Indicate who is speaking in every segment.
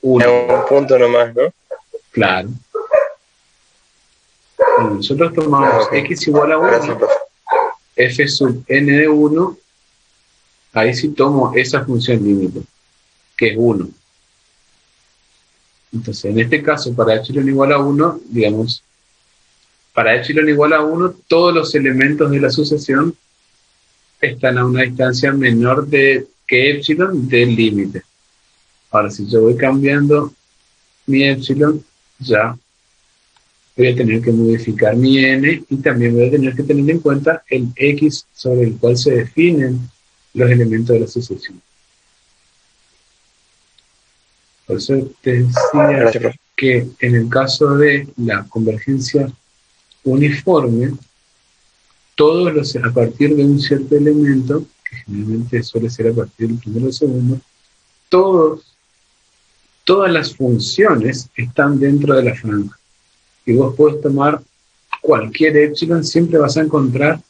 Speaker 1: 1.
Speaker 2: Es un punto nomás, ¿no?
Speaker 1: Claro. Cuando nosotros tomamos x igual a 1,
Speaker 2: Gracias, profe.
Speaker 1: f sub n de 1, ahí sí tomo esa función límite, que es 1. Entonces, en este caso, para epsilon igual a 1, digamos, para epsilon igual a 1, todos los elementos de la sucesión están a una distancia menor que epsilon del límite. Ahora, si yo voy cambiando mi epsilon, ya voy a tener que modificar mi n y también voy a tener que tener en cuenta el x sobre el cual se definen los elementos de la sucesión. Por eso te decía que en el caso de la convergencia uniforme, todos los, a partir de un cierto elemento, que generalmente suele ser a partir del primero o segundo, todas las funciones están dentro de la franja. Y vos podés tomar cualquier epsilon, siempre vas a encontrar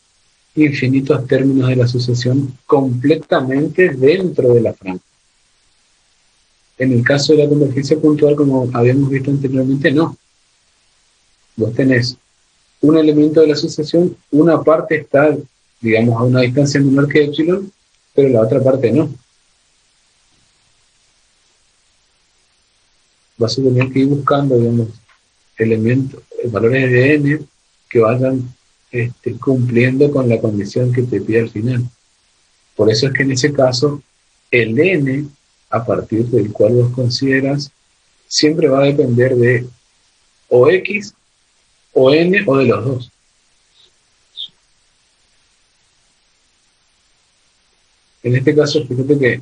Speaker 1: infinitos términos de la sucesión completamente dentro de la franja. En el caso de la convergencia puntual, como habíamos visto anteriormente, no. Vos tenés un elemento de la sucesión, una parte está, digamos, a una distancia menor que epsilon, pero la otra parte no. Vas a tener que ir buscando, digamos, elementos, valores de n que vayan cumpliendo con la condición que te pide al final. Por eso es que en ese caso, el n, a partir del cual vos consideras, siempre va a depender de o x, o n, o de los dos. En este caso, fíjate que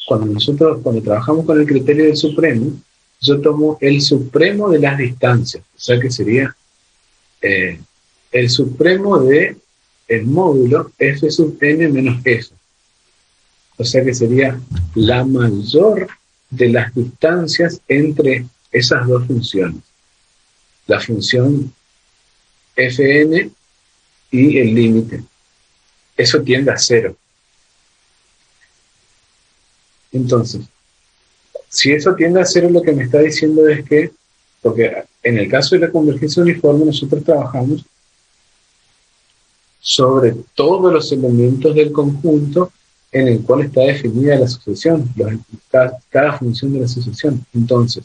Speaker 1: cuando trabajamos con el criterio del supremo, yo tomo el supremo de las distancias, o sea que sería el supremo de el módulo f sub n menos f. O sea que sería la mayor de las distancias entre esas dos funciones. La función fn y el límite. Eso tiende a 0. Entonces, si eso tiende a 0, lo que me está diciendo es que, porque en el caso de la convergencia uniforme, nosotros trabajamos sobre todos los elementos del conjunto en el cual está definida la sucesión, cada función de la sucesión. Entonces,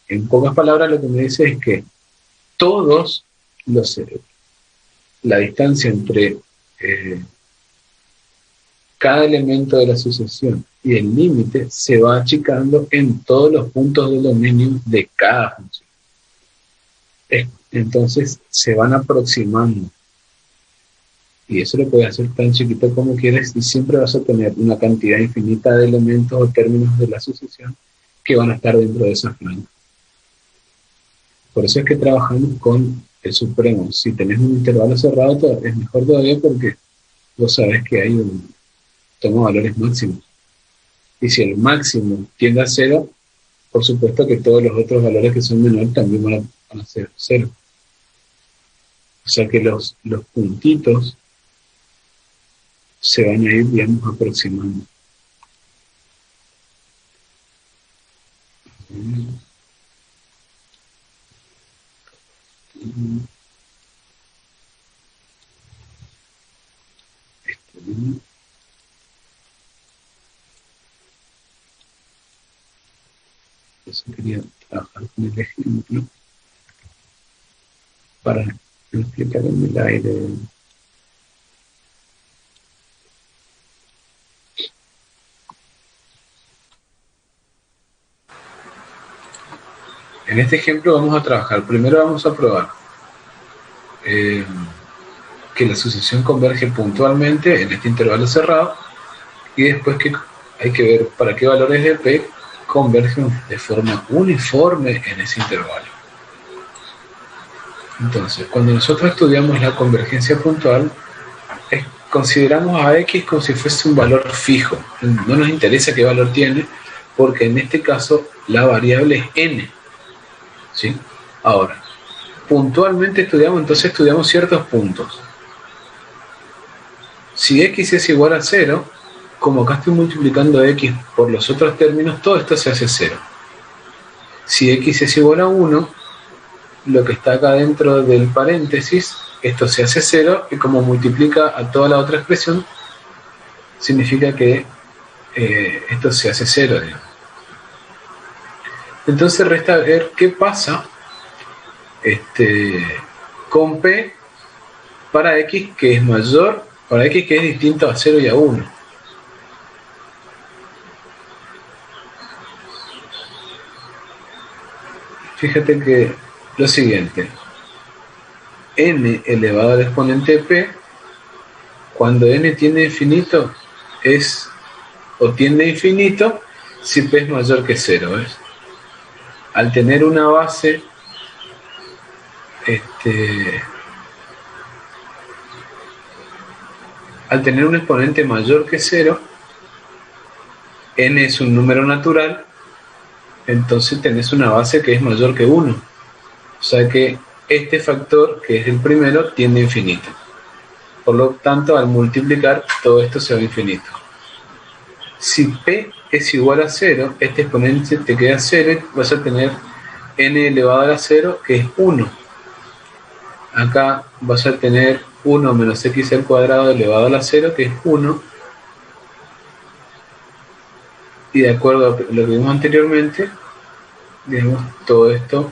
Speaker 1: en pocas palabras, lo que me dice es que todos la distancia entre cada elemento de la sucesión y el límite se va achicando en todos los puntos del dominio de cada función. Entonces se van aproximando. Y eso lo puedes hacer tan chiquito como quieres y siempre vas a tener una cantidad infinita de elementos o términos de la sucesión que van a estar dentro de esa franja. Por eso es que trabajamos con el supremo. Si tenés un intervalo cerrado es mejor todavía porque vos sabés que hay toma valores máximos. Y si el máximo tiende a 0, por supuesto que todos los otros valores que son menores también van a ser 0. O sea que los puntitos se van a ir, digamos, aproximando. Eso quería trabajar con el ejemplo para explicar en el aire. En este ejemplo vamos a trabajar, primero vamos a probar que la sucesión converge puntualmente en este intervalo cerrado y después que hay que ver para qué valores de P convergen de forma uniforme en ese intervalo. Entonces, cuando nosotros estudiamos la convergencia puntual, consideramos a X como si fuese un valor fijo. No nos interesa qué valor tiene, porque en este caso la variable es N. ¿Sí? Ahora, puntualmente estudiamos ciertos puntos. Si X es igual a 0, como acá estoy multiplicando x por los otros términos, todo esto se hace 0. Si x es igual a 1, lo que está acá dentro del paréntesis, esto se hace 0, y como multiplica a toda la otra expresión, significa que esto se hace 0, digamos. Entonces resta ver qué pasa con P para X que es mayor, para X que es distinto a 0 y a 1. Fíjate que lo siguiente, n elevado al exponente P, cuando n tiende a infinito, es o tiende a infinito si P es mayor que 0, ¿ves? Al tener una base, al tener un exponente mayor que 0, n es un número natural, entonces tenés una base que es mayor que 1. O sea que este factor, que es el primero, tiende a infinito. Por lo tanto, al multiplicar, todo esto se va a infinito. Si P es igual a 0, este exponente te queda 0 y vas a tener n elevado a la 0, que es 1. Acá vas a tener 1 menos x al cuadrado elevado a la 0, que es 1. Y de acuerdo a lo que vimos anteriormente, digamos, todo esto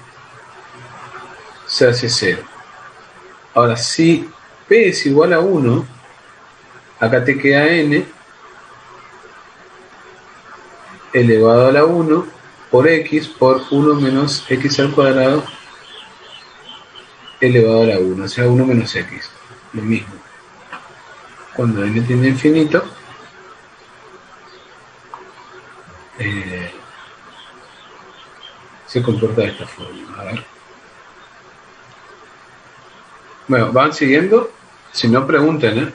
Speaker 1: se hace 0. Ahora, si P es igual a 1, acá te queda n elevado a la 1 por x por 1 menos x al cuadrado elevado a la 1, o sea 1 menos x, lo mismo. Cuando n tiende a infinito, se comporta de esta forma. A ver. Bueno, van siguiendo, si no pregunten, ¿eh?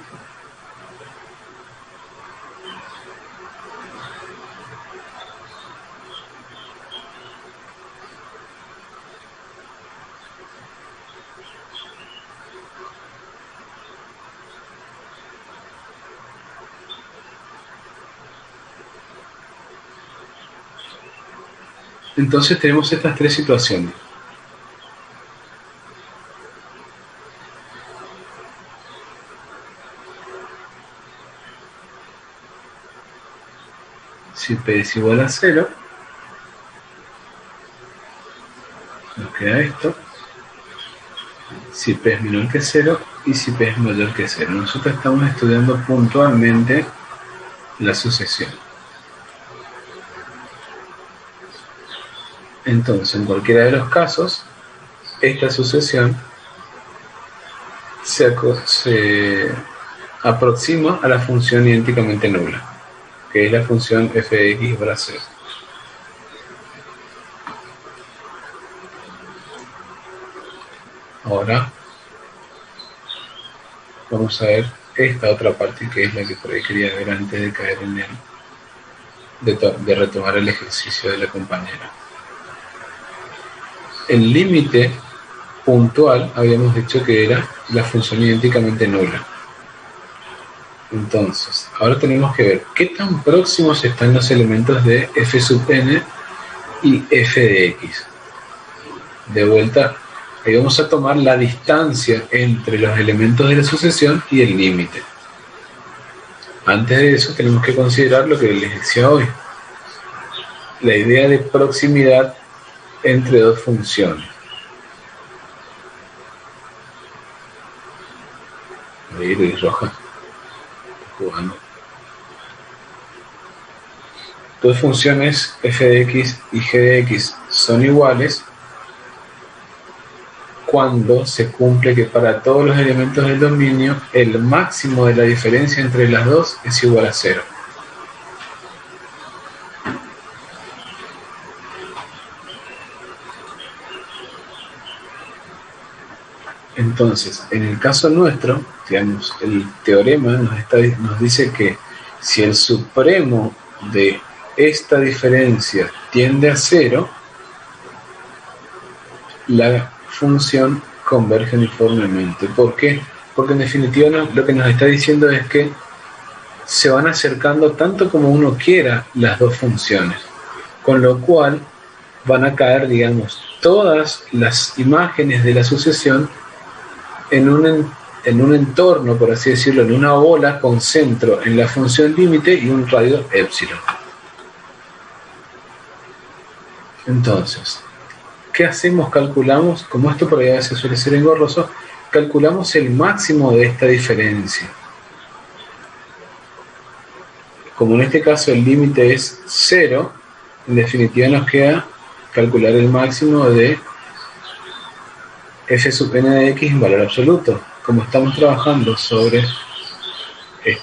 Speaker 1: Entonces tenemos estas tres situaciones. Si P es igual a 0, nos queda esto. Si P es menor que 0 y si P es mayor que 0. Nosotros estamos estudiando puntualmente la sucesión. Entonces, en cualquiera de los casos, esta sucesión se aproxima a la función idénticamente nula, que es la función f de x igual a 0. Ahora vamos a ver esta otra parte, que es la que por ahí quería ver antes de caer en de retomar el ejercicio de la compañera. El límite puntual habíamos dicho que era la función idénticamente nula. Entonces, ahora tenemos que ver qué tan próximos están los elementos de f sub n y f de x. De vuelta, ahí vamos a tomar la distancia entre los elementos de la sucesión y el límite. Antes de eso tenemos que considerar lo que les decía hoy. La idea de proximidad entre dos funciones. Iris roja. Jugando. Dos funciones f de x y g de x son iguales cuando se cumple que para todos los elementos del dominio el máximo de la diferencia entre las dos es igual a 0. Entonces, en el caso nuestro, digamos, el teorema nos dice que si el supremo de esta diferencia tiende a 0, la función converge uniformemente. ¿Por qué? Porque en definitiva lo que nos está diciendo es que se van acercando tanto como uno quiera las dos funciones, con lo cual van a caer, digamos, todas las imágenes de la sucesión en un entorno, por así decirlo, en una bola con centro en la función límite y un radio epsilon. Entonces, ¿qué hacemos? Calculamos, como esto por ahí a veces suele ser engorroso, calculamos el máximo de esta diferencia. Como en este caso el límite es 0, en definitiva nos queda calcular el máximo de f sub n de x en valor absoluto. Como estamos trabajando sobre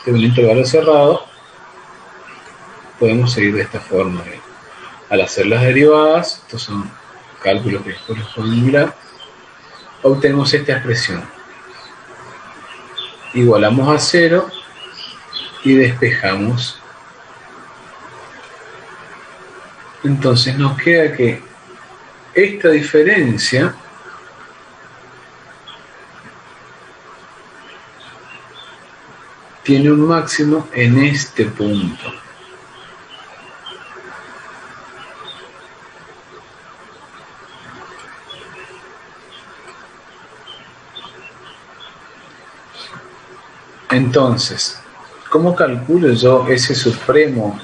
Speaker 1: un intervalo cerrado, podemos seguir de esta forma. Al hacer las derivadas, estos son cálculos que después los pueden mirar, obtenemos esta expresión. Igualamos a 0 y despejamos. Entonces nos queda que esta diferencia tiene un máximo en este punto. Entonces, ¿cómo calculo yo ese supremo?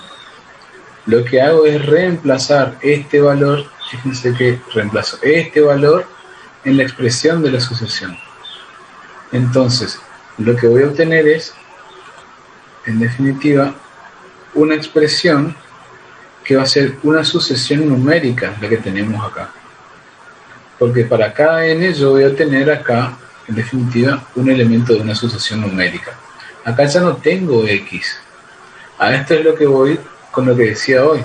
Speaker 1: Lo que hago es reemplazar este valor, fíjense que reemplazo este valor en la expresión de la sucesión. Entonces, lo que voy a obtener es, en definitiva, una expresión que va a ser una sucesión numérica, la que tenemos acá. Porque para cada n yo voy a tener acá, en definitiva, un elemento de una sucesión numérica. Acá ya no tengo x. A esto es lo que voy con lo que decía hoy.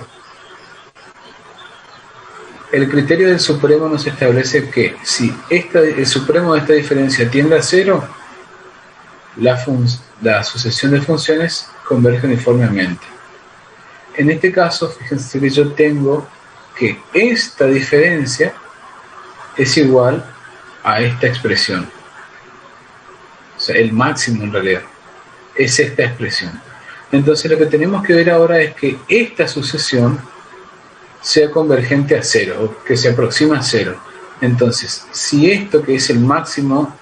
Speaker 1: El criterio del supremo nos establece que si el supremo de esta diferencia tiende a 0, la sucesión de funciones converge uniformemente. En este caso, fíjense que yo tengo que esta diferencia es igual a esta expresión. O sea, el máximo en realidad es esta expresión. Entonces lo que tenemos que ver ahora es que esta sucesión sea convergente a 0, o que se aproxima a 0. Entonces, si esto que es el máximo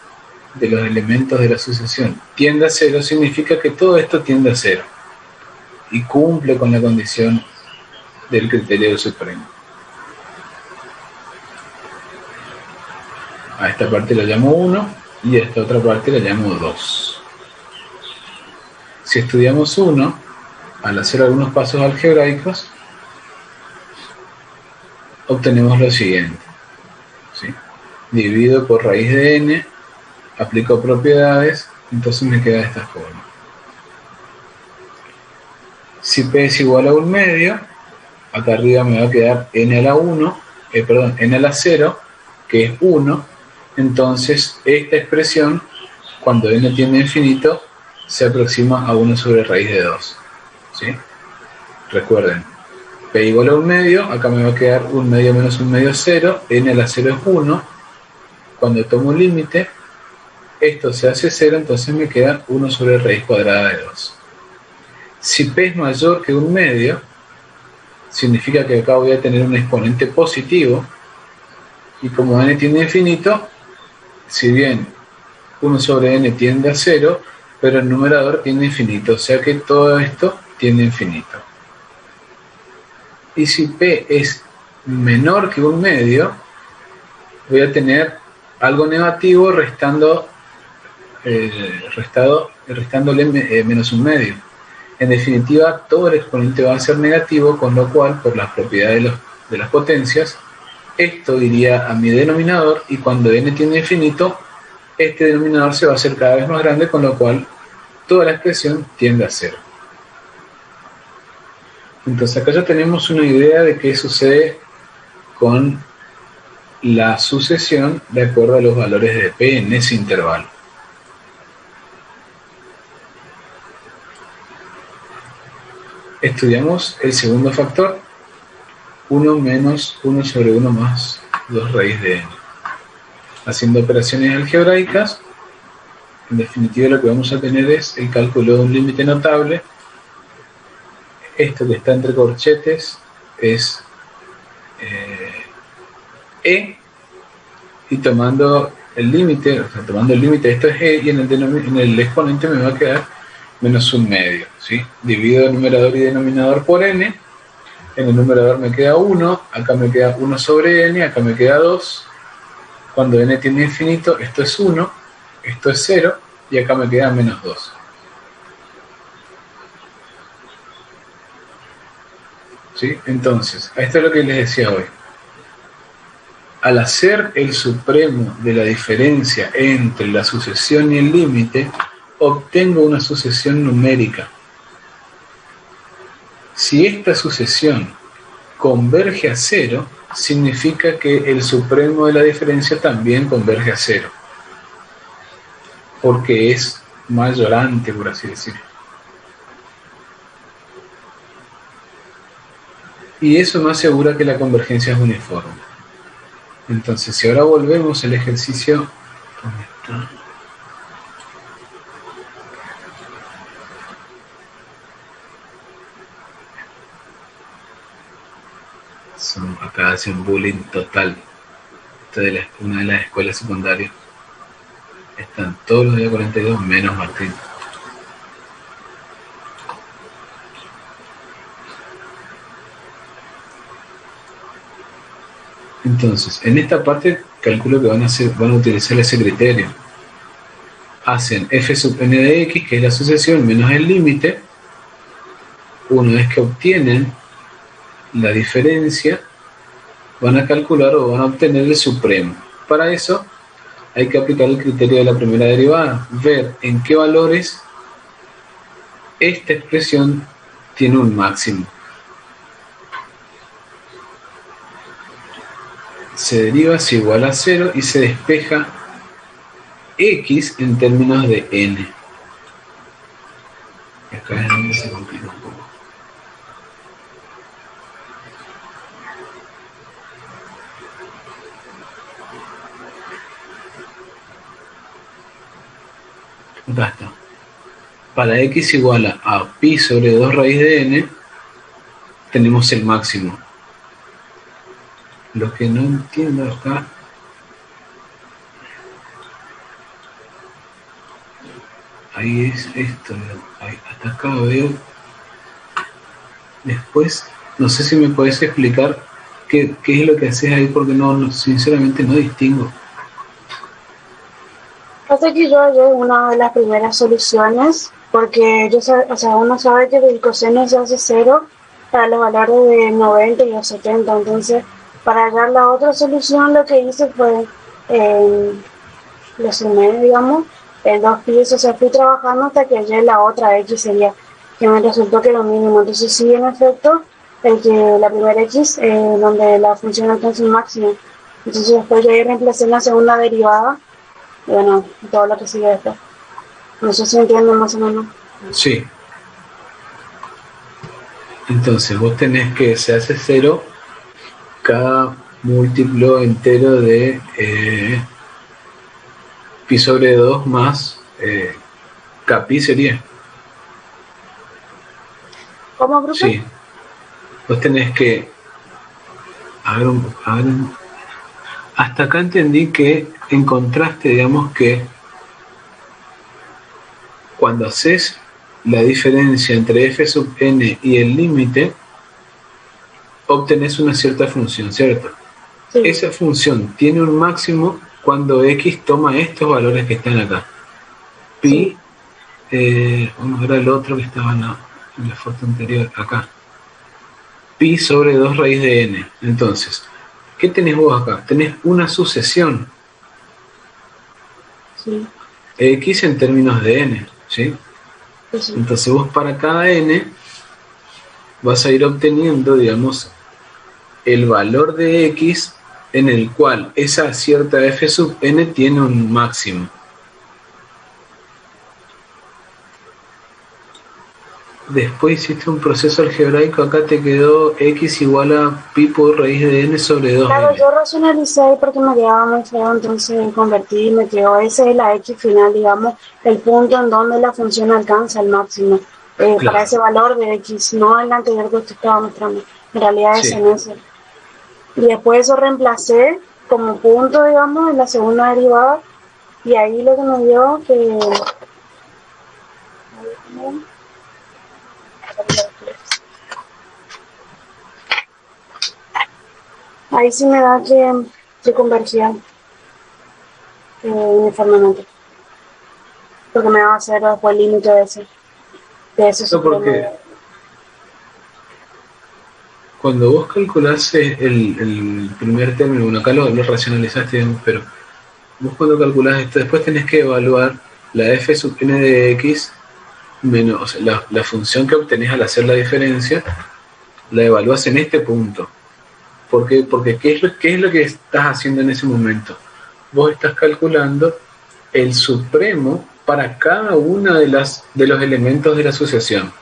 Speaker 1: de los elementos de la sucesión tiende a 0, significa que todo esto tiende a 0 y cumple con la condición del criterio del supremo. A esta parte la llamo 1 y a esta otra parte la llamo 2. Si estudiamos 1, al hacer algunos pasos algebraicos, obtenemos lo siguiente, ¿sí? Divido por raíz de n, aplico propiedades, entonces me queda de esta forma. Si p es igual a 1 medio, acá arriba me va a quedar n a la 1, n a la 0, que es 1, entonces esta expresión, cuando n tiende a infinito, se aproxima a 1 sobre raíz de 2, ¿sí? Recuerden, p igual a 1 medio, acá me va a quedar 1 medio menos 1 medio 0, n a la 0 es 1, cuando tomo un límite, esto se hace 0, entonces me queda 1 sobre raíz cuadrada de 2. Si p es mayor que 1 medio, significa que acá voy a tener un exponente positivo, y como n tiende a infinito, si bien 1 sobre n tiende a 0, pero el numerador tiende a infinito, o sea que todo esto tiende a infinito. Y si p es menor que 1 medio, voy a tener algo negativo restándole menos 1 medio. En definitiva, todo el exponente va a ser negativo, con lo cual, por las propiedades de las potencias, esto iría a mi denominador, y cuando n tiende a infinito, este denominador se va a hacer cada vez más grande, con lo cual toda la expresión tiende a 0. Entonces acá ya tenemos una idea de qué sucede con la sucesión de acuerdo a los valores de p en ese intervalo. Estudiamos el segundo factor, 1 menos 1 sobre 1 más 2 raíz de n. Haciendo operaciones algebraicas, en definitiva lo que vamos a tener es el cálculo de un límite notable Esto que está entre corchetes es E, y tomando el límite, esto es E, y en el exponente me va a quedar menos un medio, ¿sí? Divido el numerador y denominador por n, en el numerador me queda 1, acá me queda 1 sobre n, acá me queda 2, cuando n tiende a infinito, esto es 1, esto es 0, y acá me queda menos 2. ¿Sí? Entonces, esto es lo que les decía hoy. Al hacer el supremo de la diferencia entre la sucesión y el límite, obtengo una sucesión numérica. Si esta sucesión converge a 0, significa que el supremo de la diferencia también converge a 0, porque es mayorante, por así decirlo. Y eso no asegura que la convergencia es uniforme. Entonces, si ahora volvemos al ejercicio, ¿dónde está? Acá hacen bullying total. Esta es una de las escuelas secundarias. Están todos los días 42 menos Martín. Entonces, en esta parte calculo que van a utilizar ese criterio. Hacen f sub n de x, que es la sucesión, menos el límite. Una vez que obtienen la diferencia, van a calcular o van a obtener el supremo. Para eso hay que aplicar el criterio de la primera derivada, ver en qué valores esta expresión tiene un máximo. Se deriva si igual a 0 y se despeja x en términos de n. Acá es donde se complica un poco. Acá está. Para x igual a pi sobre 2 raíz de n, tenemos el máximo. Lo que no entiendo acá, ahí es esto, ahí, hasta acá veo. Después, no sé si me podés explicar qué es lo que haces ahí, porque no, sinceramente no distingo.
Speaker 3: Pasa que yo hallé una de las primeras soluciones, porque uno sabe que el coseno se hace 0 para los valores de 90 y los 70, entonces para hallar la otra solución lo que hice fue, lo sumé, digamos, en 2 pi, o sea, fui trabajando hasta que hallé la otra x, sería, que me resultó que lo mínimo. Entonces sí, en efecto, la primera x, donde la función alcanza un máximo. Entonces después yo ahí reemplacé en la segunda derivada, y bueno, todo lo que sigue después. No sé si entienden más o menos.
Speaker 1: Sí. Entonces vos tenés que se hace 0 cada múltiplo entero de pi sobre 2 más kpi sería.
Speaker 3: ¿Cómo, grupo?
Speaker 1: Sí. Vos tenés que... hasta acá entendí que encontraste, digamos, que cuando haces la diferencia entre f sub n y el límite, obtenés una cierta función, ¿cierto? Sí. Esa función tiene un máximo cuando x toma estos valores que están acá. Pi, vamos a ver el otro que estaba en la foto anterior, acá. Pi sobre 2 raíz de n. Entonces, ¿qué tenés vos acá? Tenés una sucesión.
Speaker 3: Sí.
Speaker 1: X en términos de n, ¿sí?
Speaker 3: Sí.
Speaker 1: Entonces vos para cada n vas a ir obteniendo, digamos, el valor de x en el cual esa cierta f sub n tiene un máximo. Después hiciste un proceso algebraico, acá te quedó x igual a pi por raíz de n sobre 2.
Speaker 3: Claro, yo racionalicé porque me quedaba muy feo, entonces convertí y me quedó ese es la x final, digamos, el punto en donde la función alcanza el máximo. para
Speaker 1: Claro,
Speaker 3: ese valor de X, no el anterior que usted estaba mostrando. En realidad es
Speaker 1: sí.
Speaker 3: en ese. Y después eso reemplacé como punto, digamos, en la segunda derivada. Y ahí lo que me dio que... Ahí sí me da que convergía uniformemente. Porque me va a hacer después el límite de ese
Speaker 1: No,
Speaker 3: supremo.
Speaker 1: porque cuando vos calculás el primer término, bueno, acá lo racionalizaste, digamos, pero vos cuando calculás esto, después tenés que evaluar la f sub n de x menos, o sea, la función que obtenés al hacer la diferencia, la evalúas en este punto. ¿Por qué? Porque ¿qué es lo que estás haciendo en ese momento? Vos estás calculando el supremo para cada uno de los elementos de la asociación.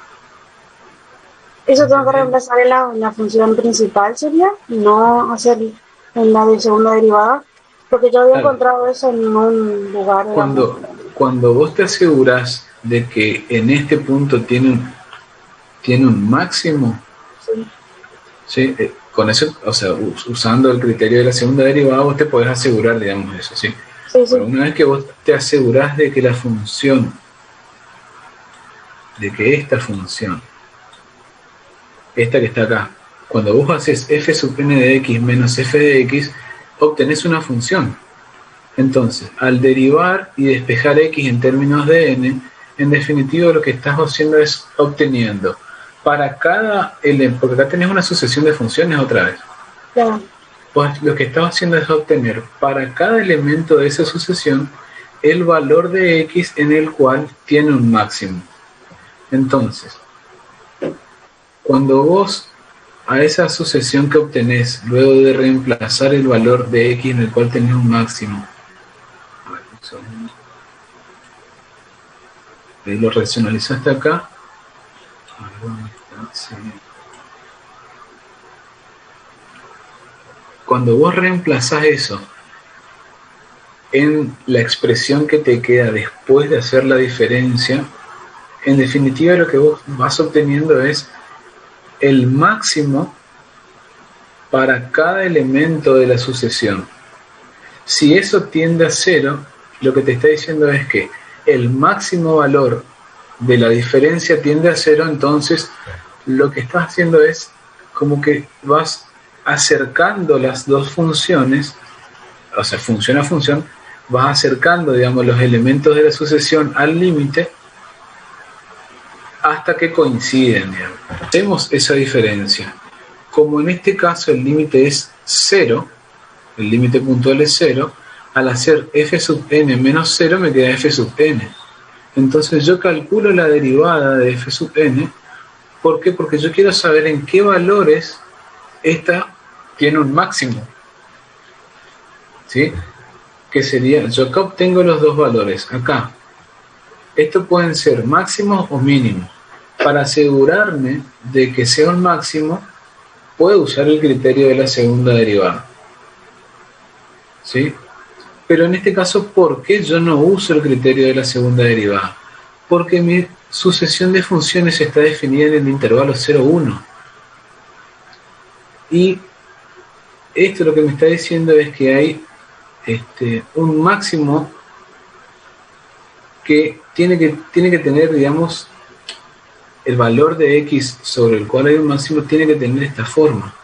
Speaker 3: Eso tengo que reemplazar en la función principal, sería, no hacer en la de segunda derivada, porque yo había
Speaker 1: Claro,
Speaker 3: encontrado eso en un lugar, digamos.
Speaker 1: cuando vos te aseguras de que en este punto tiene un máximo,
Speaker 3: Sí,
Speaker 1: ¿sí? Con eso, o sea, usando el criterio de la segunda derivada, vos te podés asegurar, digamos, eso, ¿sí?
Speaker 3: sí,
Speaker 1: Pero
Speaker 3: sí.
Speaker 1: una vez que vos te asegurás de que la función, de que esta función, esta que está acá, cuando vos haces f sub n de x menos f de x, obtenés una función. Entonces, al derivar y despejar x en términos de n, en definitiva lo que estás haciendo es obteniendo para cada elemento, porque acá tenés una sucesión de funciones otra vez,
Speaker 3: Claro.
Speaker 1: pues lo que estás haciendo es obtener para cada elemento de esa sucesión el valor de x en el cual tiene un máximo. Entonces, cuando vos a esa sucesión que obtenés, luego de reemplazar el valor de x en el cual tenés un máximo, a ver, un segundo. Ahí lo racionalizaste acá. A ver, ¿dónde está? Sí. Cuando vos reemplazás eso en la expresión que te queda después de hacer la diferencia, en definitiva lo que vos vas obteniendo es el máximo para cada elemento de la sucesión. Si eso tiende a cero, lo que te está diciendo es que el máximo valor de la diferencia tiende a cero, entonces lo que estás haciendo es como que vas acercando las dos funciones, o sea, función a función, vas acercando, digamos, los elementos de la sucesión al límite hasta que coinciden, digamos. Hacemos esa diferencia. Como en este caso el límite es 0, el límite puntual es 0, al hacer f sub n menos 0 me queda f sub n. Entonces yo calculo la derivada de f sub n. ¿Por qué? Porque yo quiero saber en qué valores esta tiene un máximo. ¿Sí? Que sería, yo acá obtengo los dos valores. Acá. Estos pueden ser máximos o mínimos. Para asegurarme de que sea un máximo, puedo usar el criterio de la segunda derivada. ¿Sí? Pero en este caso, ¿por qué yo no uso el criterio de la segunda derivada? Porque mi sucesión de funciones está definida en el intervalo 0,1. Y esto lo que me está diciendo es que hay un máximo que tiene que tener, digamos, el valor de x sobre el cual hay un máximo tiene que tener esta forma.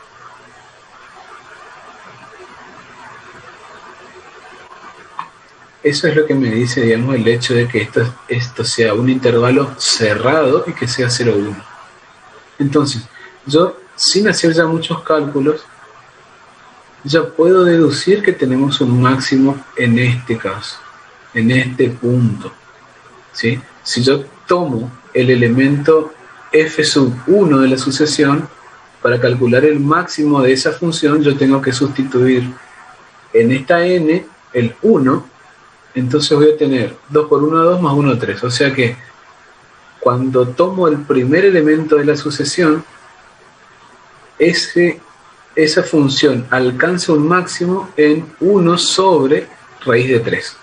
Speaker 1: Eso es lo que me dice, digamos, el hecho de que esto sea un intervalo cerrado y que sea 0,1. Entonces, yo, sin hacer ya muchos cálculos, ya puedo deducir que tenemos un máximo en este caso, en este punto. ¿Sí? Si yo tomo el elemento f sub 1 de la sucesión, para calcular el máximo de esa función, yo tengo que sustituir en esta n el 1. Entonces voy a tener 2 por 1, 2 más 1, 3. O sea que cuando tomo el primer elemento de la sucesión, esa función alcanza un máximo en 1 sobre raíz de 3.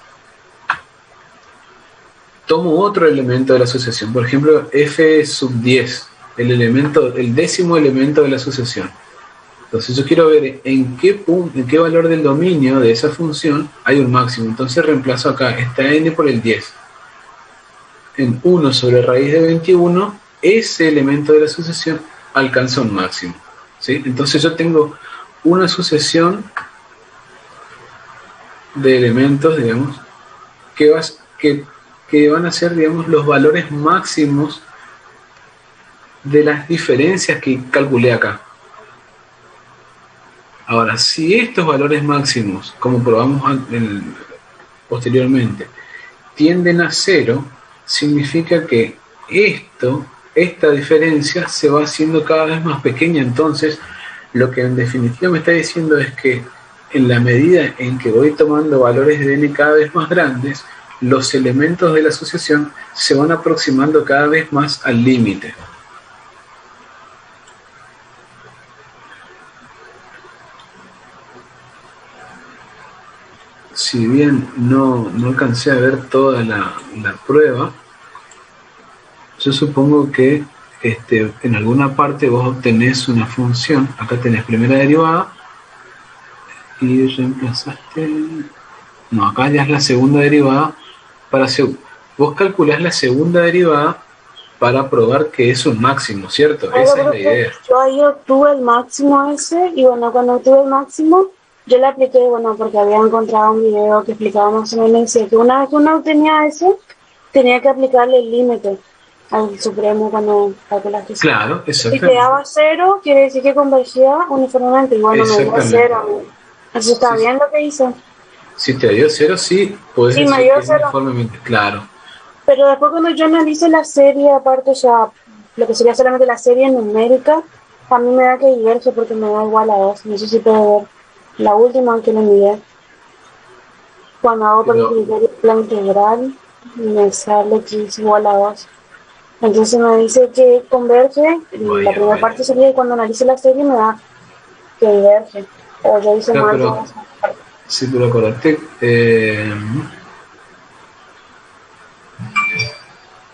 Speaker 1: tomo otro elemento de la asociación, por ejemplo, f sub 10, el décimo elemento de la asociación. Entonces yo quiero ver en qué valor del dominio de esa función hay un máximo. Entonces reemplazo acá esta n por el 10. En 1 sobre raíz de 21, ese elemento de la asociación alcanza un máximo, ¿sí? Entonces yo tengo una sucesión de elementos, digamos, que van a ser, digamos, los valores máximos de las diferencias que calculé acá. Ahora, si estos valores máximos, como probamos posteriormente, tienden a 0, significa que esta diferencia se va haciendo cada vez más pequeña. Entonces, lo que en definitiva me está diciendo es que en la medida en que voy tomando valores de n cada vez más grandes, los elementos de la asociación se van aproximando cada vez más al límite. Si bien no alcancé a ver toda la prueba, yo supongo que en alguna parte vos obtenés una función. Acá tenés primera derivada y reemplazaste... No, acá ya es la segunda derivada. Vos calculás la segunda derivada para probar que es un máximo, ¿cierto? Esa es la idea.
Speaker 3: Yo ahí obtuve el máximo ese, y bueno, cuando obtuve el máximo, yo le apliqué, bueno, porque había encontrado un video que explicaba más o menos, decía que una vez que uno obtenía ese, tenía que aplicarle el límite al supremo cuando calculaste.
Speaker 1: Claro, exactamente.
Speaker 3: Si quedaba 0, quiere decir que convergía uniformemente, y bueno, me dio 0. Eso está
Speaker 1: Sí,
Speaker 3: bien lo que hice.
Speaker 1: Si te dio 0, sí, puedes decir que es uniformemente, claro.
Speaker 3: Pero después cuando yo analice la serie, aparte ya, lo que sería solamente la serie numérica, a mí me da que diverge porque me da igual a 2. No sé si puedo ver la última que le envié. Cuando hago por el criterio la integral, me sale que es igual a 2. Entonces me dice que converge, la primera parte sería, y cuando analice la serie me da que diverge. O yo hice mal toda esa parte.
Speaker 1: Sí, pero acordate,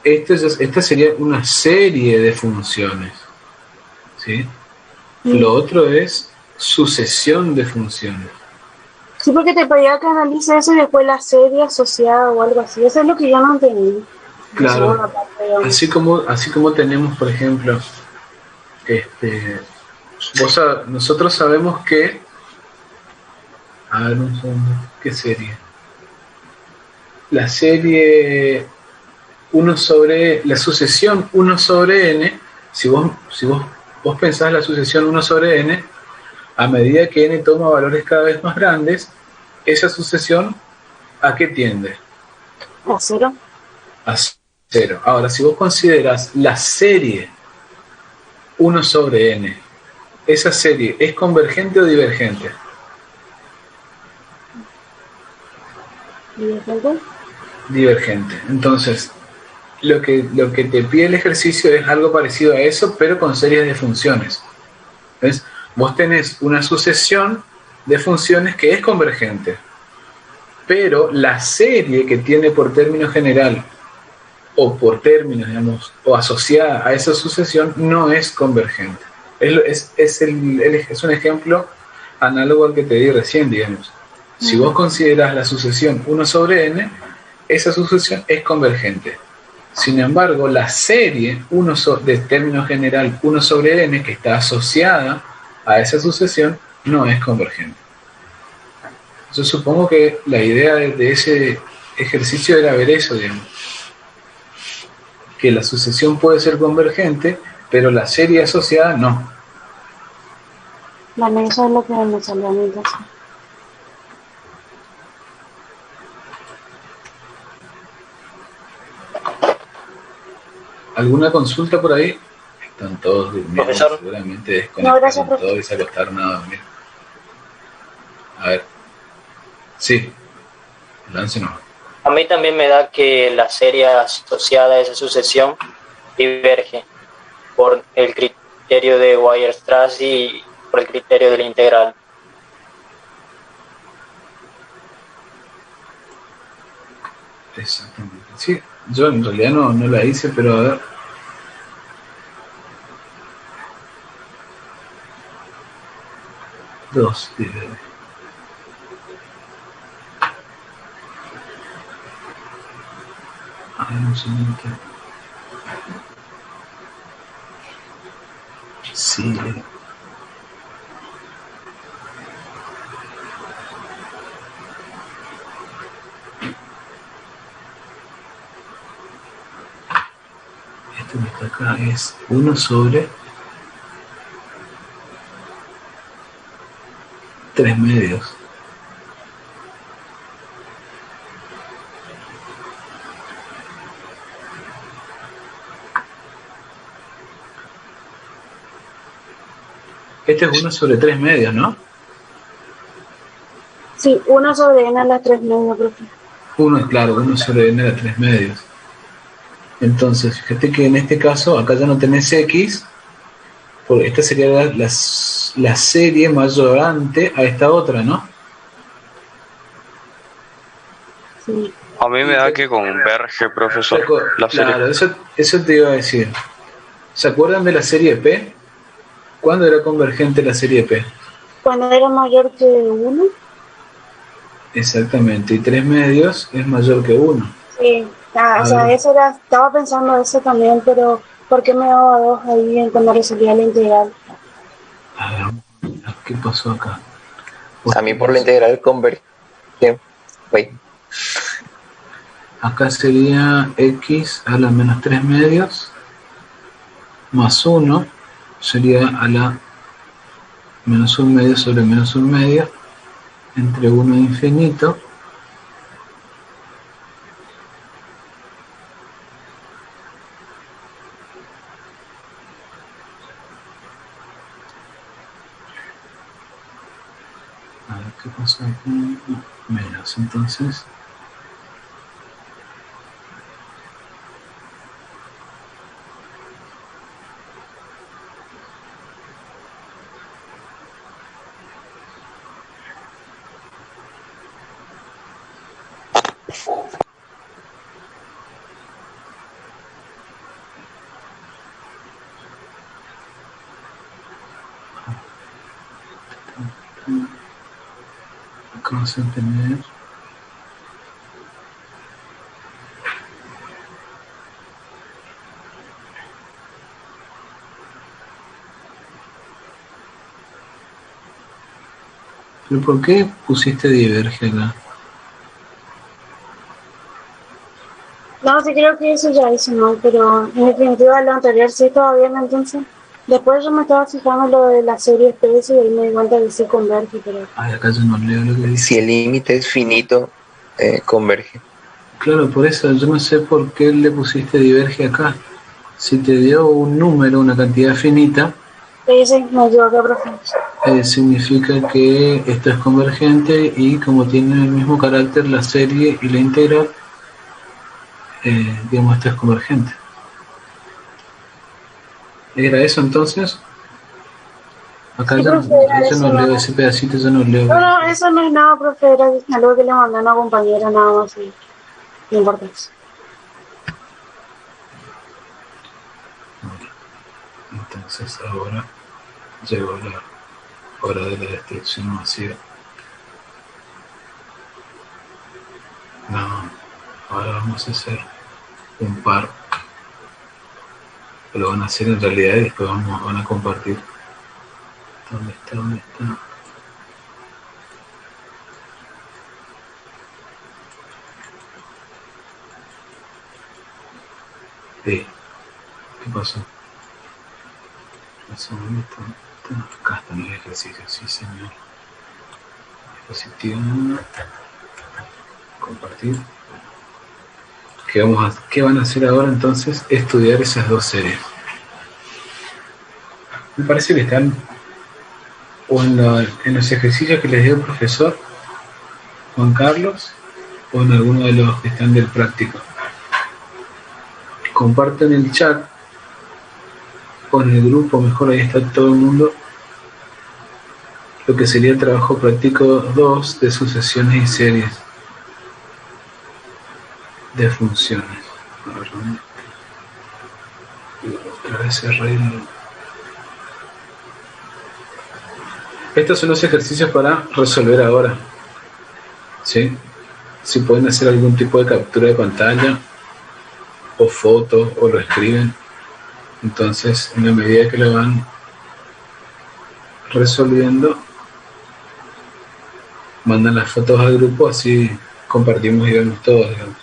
Speaker 1: esta sería una serie de funciones, ¿sí? Lo otro es sucesión de funciones.
Speaker 3: Sí, porque te pedía que analice eso y después la serie asociada o algo así. Eso es lo que yo no entendí.
Speaker 1: Claro, así como tenemos, por ejemplo, nosotros sabemos que, a ver un segundo, ¿qué serie? La serie 1 sobre, la sucesión 1 sobre n, si vos pensás la sucesión 1 sobre n, a medida que n toma valores cada vez más grandes, esa sucesión, ¿a qué tiende?
Speaker 3: A 0.
Speaker 1: A 0. Ahora, si vos considerás la serie 1 sobre n, ¿esa serie es convergente o divergente?
Speaker 3: ¿Divergente?
Speaker 1: Divergente. Entonces, lo que te pide el ejercicio es algo parecido a eso, pero con series de funciones. ¿Ves? Vos tenés una sucesión de funciones que es convergente, pero la serie que tiene por término general o por términos, digamos, o asociada a esa sucesión no es convergente. Es un ejemplo análogo al que te di recién, digamos. Si vos considerás la sucesión 1 sobre n, esa sucesión es convergente. Sin embargo, la serie de término general 1 sobre n, que está asociada a esa sucesión, no es convergente. Yo supongo que la idea de ese ejercicio era ver eso, digamos. Que la sucesión puede ser convergente, pero la serie asociada no.
Speaker 3: Bueno, eso es lo que me salió a mí.
Speaker 1: ¿Alguna consulta por ahí? Están todos durmiendo,
Speaker 2: profesor.
Speaker 1: Seguramente desconectaron
Speaker 3: gracias,
Speaker 1: todo y se acostaron a dormir. A ver. Sí. Láncenos.
Speaker 4: A mí también me da que la serie asociada a esa sucesión diverge por el criterio de Weierstrass y por el criterio de la integral.
Speaker 1: Exactamente. Sí, Yo en realidad no la hice, pero a ver. Dos, a ver, un segundo. Sí. Esto que está acá es 1 sobre 3 medios. Este es 1 sobre 3 medios, ¿no?
Speaker 3: Sí, 1 sobre n a las 3 medios, profe.
Speaker 1: 1 sobre n a las 3 medios. Entonces, fíjate que en este caso, acá ya no tenés x, porque esta sería la serie mayorante a esta otra, ¿no?
Speaker 3: Sí.
Speaker 2: A mí me da que converge, profesor, la serie.
Speaker 1: Claro, eso te iba a decir. ¿Se acuerdan de la serie P? ¿Cuándo era convergente la serie P?
Speaker 3: Cuando era mayor que 1.
Speaker 1: Exactamente, y 3 medios es mayor que 1.
Speaker 3: Sí, o sea, eso era, estaba pensando eso también, pero ¿por qué me daba 2 ahí cuando resolvía la integral?
Speaker 1: A ver, ¿qué pasó acá?
Speaker 5: A mí por la integral converge.
Speaker 1: Acá sería x a la menos 3 medios más 1 sería a la menos 1 medio sobre menos 1 medio entre 1 e infinito. A ver qué pasó aquí. Menos, entonces. Acá vamos a tener ¿pero por qué pusiste diverge acá?
Speaker 3: No, sí creo que eso ya hice mal, pero en definitiva lo anterior sí estaba bien, entonces. Después yo me estaba fijando lo de la serie PS y ahí me di cuenta que sí converge, pero...
Speaker 1: Ay, acá yo no leo lo que dice.
Speaker 5: Si el límite es finito, converge.
Speaker 1: Claro, por eso yo no sé por qué le pusiste diverge acá. Si te dio un número, una cantidad finita,
Speaker 3: Sí, me equivoqué, profe.
Speaker 1: significa que esto es convergente y como tienen el mismo carácter la serie y la integral, digamos, esto es convergente. ¿Era eso entonces? Acá
Speaker 3: Sí,
Speaker 1: yo
Speaker 3: profe,
Speaker 1: no leo ese pedacito, yo no leo.
Speaker 3: No, eso no es nada, profe, era algo que le mandé a una compañera, nada más, y no importa eso.
Speaker 1: Entonces ahora llegó la hora de la destrucción masiva. No, ahora vamos a hacer un par. Lo van a hacer en realidad y después van a compartir. ¿Dónde está? ¿Dónde está? Sí. ¿Qué pasó? ¿Dónde está? Acá están los ejercicios, sí señor. Dispositivo. Compartir. ¿Qué van a hacer ahora entonces? Estudiar esas dos series. Me parece que están o en los ejercicios que les dio el profesor Juan Carlos o en alguno de los que están del práctico. Comparten el chat o en el grupo, mejor ahí está todo el mundo, lo que sería el trabajo práctico 2 de sucesiones y series de funciones. Estos son los ejercicios para resolver ahora. ¿Sí? Si pueden hacer algún tipo de captura de pantalla o foto o lo escriben. Entonces, en la medida que lo van resolviendo, mandan las fotos al grupo, así compartimos y vemos todos, digamos.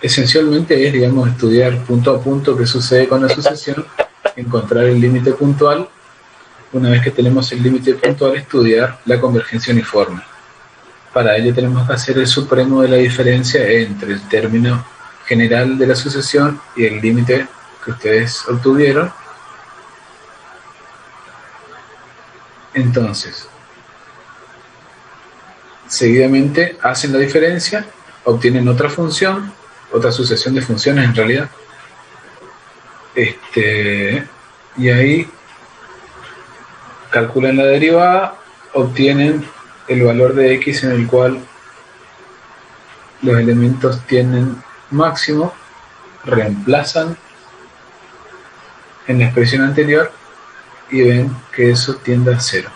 Speaker 1: Esencialmente es, digamos, estudiar punto a punto qué sucede con la sucesión, encontrar el límite puntual. Una vez que tenemos el límite puntual, estudiar la convergencia uniforme. Para ello tenemos que hacer el supremo de la diferencia entre el término general de la sucesión y el límite que ustedes obtuvieron. Entonces, seguidamente hacen la diferencia, obtienen otra función, otra sucesión de funciones en realidad. Y ahí calculan la derivada, obtienen el valor de x en el cual los elementos tienen máximo, reemplazan en la expresión anterior y ven que eso tiende a 0.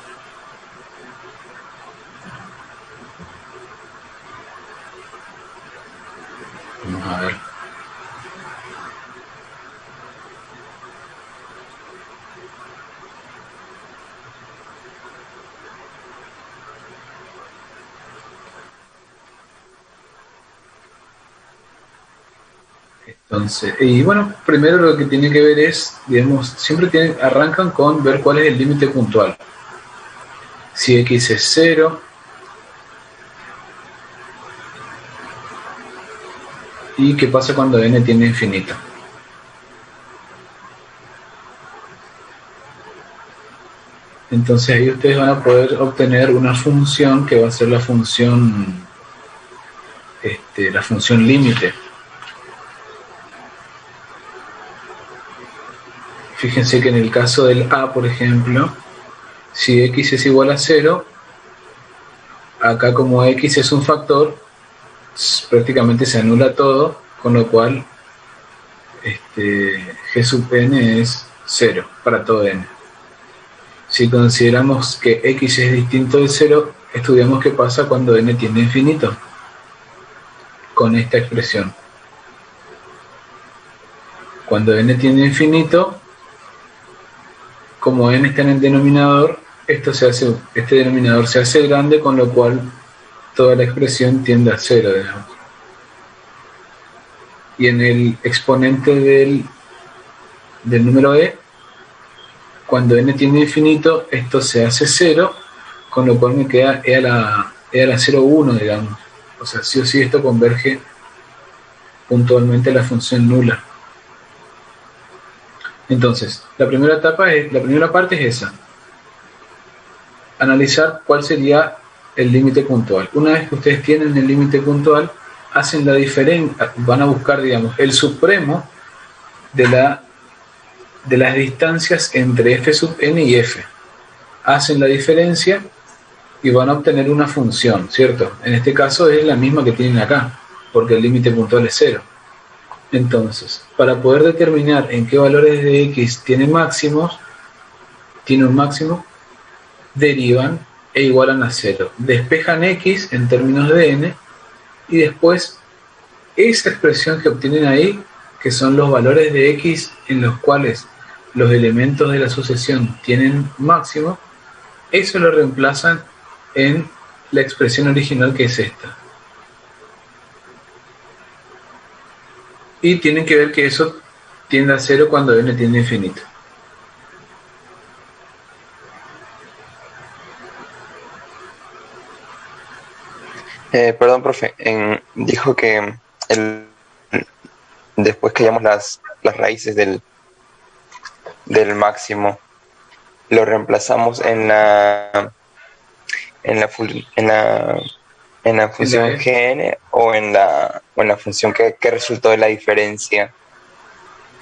Speaker 1: Vamos a ver. Entonces, y bueno, primero lo que tiene que ver es, digamos, siempre arrancan con ver cuál es el límite puntual. Si x es 0, y qué pasa cuando n tiene infinito. Entonces ahí ustedes van a poder obtener una función que va a ser la función límite. Fíjense que en el caso del a, por ejemplo, si x es igual a 0, acá como x es un factor, prácticamente se anula todo, con lo cual g sub n es 0 para todo n. Si consideramos que x es distinto de 0, estudiamos qué pasa cuando n tiende a infinito, con esta expresión. Cuando n tiende a infinito, como n está en el denominador, este denominador se hace grande, con lo cual toda la expresión tiende a 0, digamos. Y en el exponente del número e, cuando n tiende a infinito, esto se hace 0, con lo cual me queda e a la 0,1, digamos. O sea, sí o sí esto converge puntualmente a la función nula. Entonces, la primera parte es esa. Analizar cuál sería el límite puntual. Una vez que ustedes tienen el límite puntual, hacen la diferencia, van a buscar, digamos, el supremo de las distancias entre f sub n y f. Hacen la diferencia y van a obtener una función, ¿cierto? En este caso es la misma que tienen acá, porque el límite puntual es 0. Entonces, para poder determinar en qué valores de x tiene un máximo, derivan e igualan a 0. Despejan x en términos de n y después esa expresión que obtienen ahí, que son los valores de x en los cuales los elementos de la sucesión tienen máximo, eso lo reemplazan en la expresión original, que es esta. Y tienen que ver que eso tiende a 0 cuando n tiende a infinito.
Speaker 5: Perdón, profe, dijo que después que hallamos las raíces del máximo, lo reemplazamos en la función gn o en la función que resultó de la diferencia.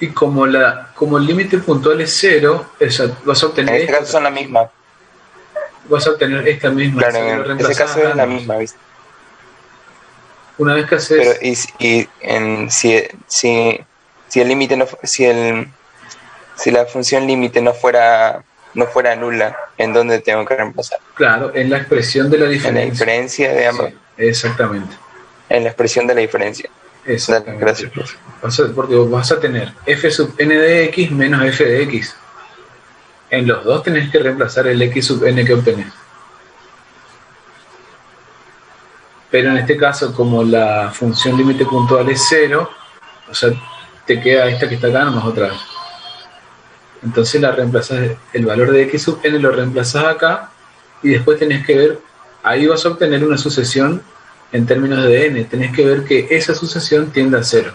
Speaker 1: Y como el límite puntual es 0, vas a obtener...
Speaker 5: En este caso son la misma.
Speaker 1: Vas a obtener esta misma.
Speaker 5: Claro, en ese caso es la misma, ¿viste?
Speaker 1: Una vez que
Speaker 5: Pero
Speaker 1: haces...
Speaker 5: si el límite no, si la función límite no fuera nula, ¿en dónde tengo que reemplazar?
Speaker 1: Claro, en la expresión de la diferencia.
Speaker 5: En la diferencia de ambas.
Speaker 1: Sí, exactamente.
Speaker 5: En la expresión de la diferencia.
Speaker 1: Exactamente.
Speaker 5: Gracias, profe.
Speaker 1: Porque vas a tener f sub n de x menos f de x. En los dos tenés que reemplazar el x sub n que obtenés. Pero en este caso, como la función límite puntual es 0, o sea, te queda esta que está acá nomás otra vez. Entonces la reemplazas, el valor de x sub n lo reemplazas acá y después tenés que ver, ahí vas a obtener una sucesión en términos de n. Tenés que ver que esa sucesión tiende a 0.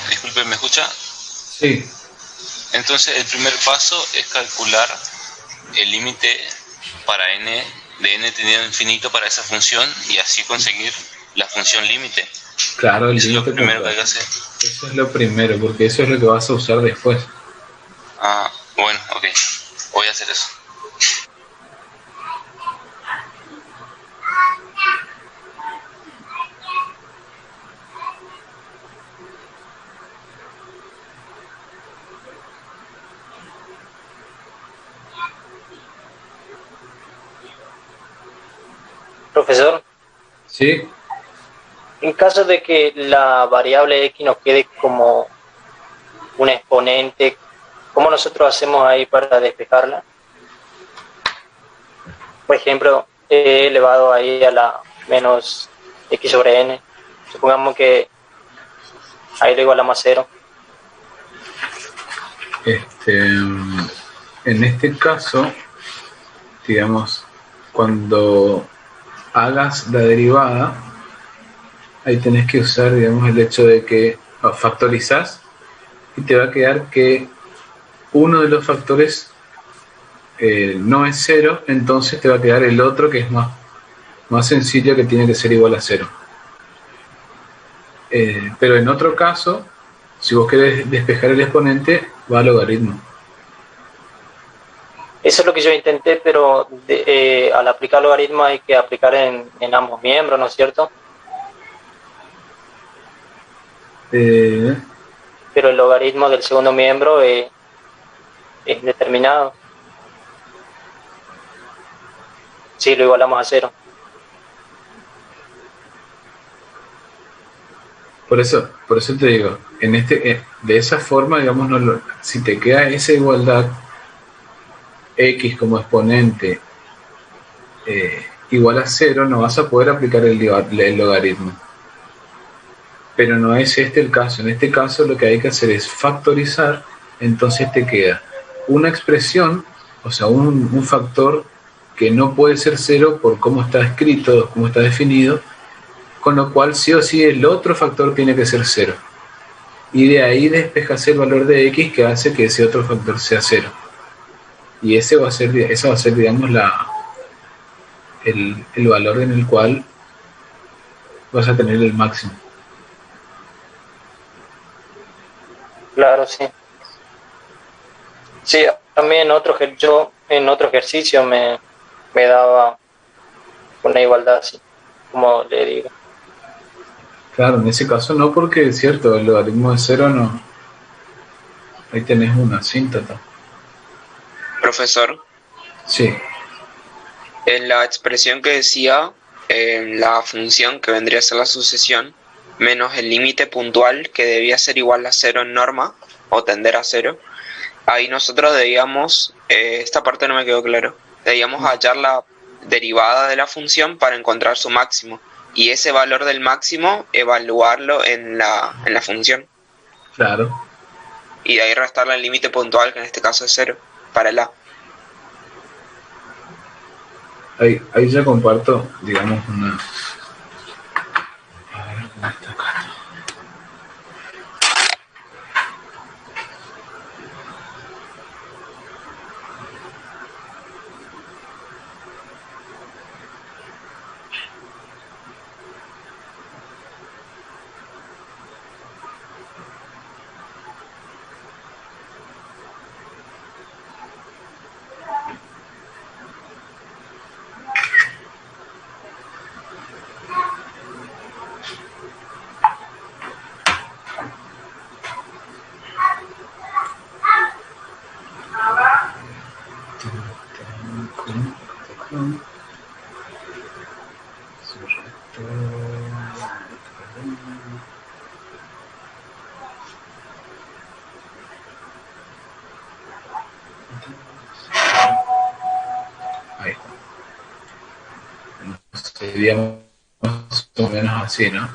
Speaker 6: Disculpe, ¿me escucha?
Speaker 1: Sí.
Speaker 6: Entonces el primer paso es calcular el límite para n de n tendiendo a infinito para esa función y así conseguir la función límite.
Speaker 1: Claro, el
Speaker 6: eso es lo
Speaker 1: límite
Speaker 6: primero que
Speaker 1: puntual.
Speaker 6: hay que hacer.
Speaker 1: Eso es lo primero, porque eso es lo que vas a usar después.
Speaker 6: Ah, bueno, ok. Voy a hacer eso.
Speaker 4: Profesor,
Speaker 1: ¿Sí?
Speaker 4: en caso de que la variable x nos quede como un exponente, ¿cómo nosotros hacemos ahí para despejarla? Por ejemplo, e elevado ahí a la menos x sobre n. Supongamos que ahí lo igualamos a 0.
Speaker 1: En este caso, digamos, cuando hagas la derivada, ahí tenés que usar, digamos, el hecho de que factorizás y te va a quedar que uno de los factores no es 0, entonces te va a quedar el otro que es más sencillo, que tiene que ser igual a 0. Pero en otro caso, si vos querés despejar el exponente, va a logaritmo.
Speaker 4: Eso es lo que yo intenté, pero al aplicar logaritmo hay que aplicar en ambos miembros, ¿no es cierto? pero el logaritmo del segundo miembro es determinado. Si lo igualamos a 0.
Speaker 1: Por eso te digo, de esa forma, digamos, si te queda esa igualdad, x como exponente igual a 0, no vas a poder aplicar el logaritmo. Pero no es este el caso. En este caso lo que hay que hacer es factorizar, entonces te queda una expresión, o sea, un factor que no puede ser 0 por cómo está escrito, cómo está definido, con lo cual sí o sí el otro factor tiene que ser 0. Y de ahí despejas el valor de x que hace que ese otro factor sea 0. Y esa va a ser, digamos, el valor en el cual vas a tener el máximo.
Speaker 4: Claro, sí. Sí, también en otro ejercicio me daba una igualdad así, como le digo.
Speaker 1: Claro, en ese caso no, porque es cierto, el logaritmo de 0 no. Ahí tenés una asíntota.
Speaker 5: Profesor,
Speaker 1: Sí,
Speaker 5: en la expresión que decía, la función que vendría a ser la sucesión, menos el límite puntual que debía ser igual a 0 en norma, o tender a 0, ahí nosotros debíamos, esta parte no me quedó claro, debíamos hallar la derivada de la función para encontrar su máximo, y ese valor del máximo evaluarlo en la función,
Speaker 1: claro.
Speaker 5: y de ahí restarle el límite puntual, que en este caso es 0, para el a.
Speaker 1: Ahí ya comparto, digamos, una... A ver, ¿cómo está acá? Ahí está. Sería más o menos así, ¿no?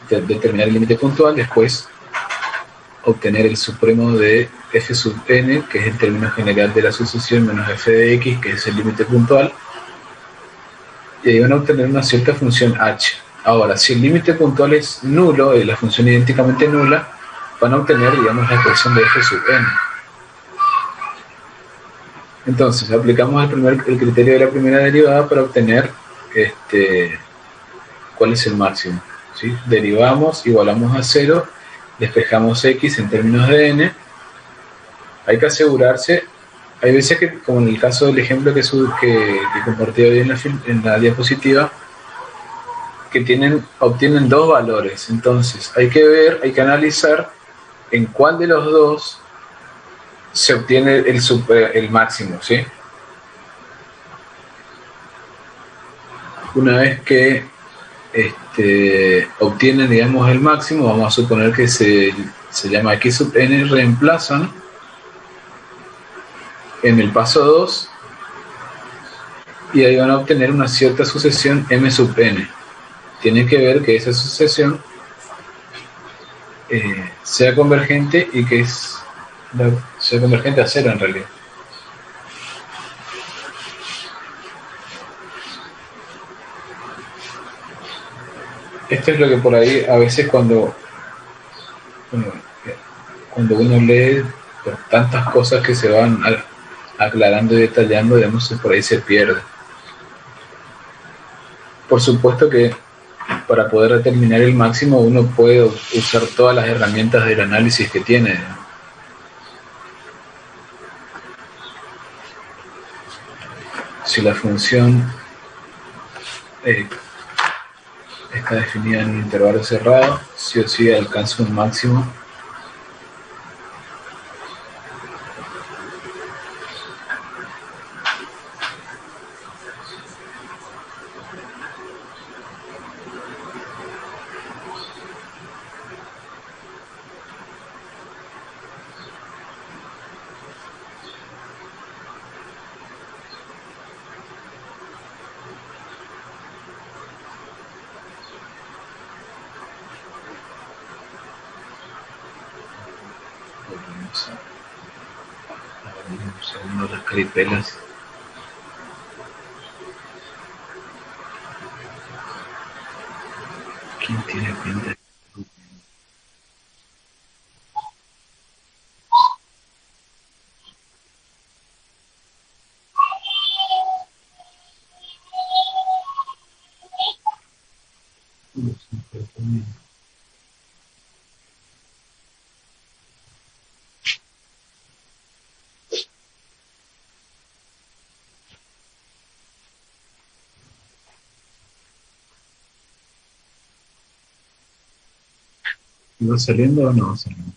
Speaker 1: Determinar el límite puntual, después obtener el supremo de f sub n, que es el término general de la sucesión, menos f de x, que es el límite puntual, y ahí van a obtener una cierta función h. Ahora, si el límite puntual es nulo, y la función idénticamente nula, van a obtener, digamos, la expresión de f sub n. Entonces, aplicamos el criterio de la primera derivada para obtener cuál es el máximo, ¿sí? Derivamos, igualamos a 0, despejamos x en términos de n. Hay que asegurarse, hay veces que, como en el caso del ejemplo que compartí hoy en la diapositiva, que obtienen dos valores. Entonces hay que analizar en cuál de los dos se obtiene el máximo, ¿sí? Una vez que obtienen, digamos, el máximo, vamos a suponer que se llama x sub n, reemplazan en el paso 2 y ahí van a obtener una cierta sucesión m sub n. Tienen que ver que esa sucesión sea convergente y que sea convergente a 0 en realidad. Esto es lo que por ahí a veces cuando uno lee por tantas cosas que se van aclarando y detallando, digamos, por ahí se pierde. Por supuesto que para poder determinar el máximo uno puede usar todas las herramientas del análisis que tiene. Si la función está definida en un intervalo cerrado, sí o sí alcanza un máximo Un segundo, las caripelas. ¿Quién tiene pinta? ¿Va saliendo o no va saliendo?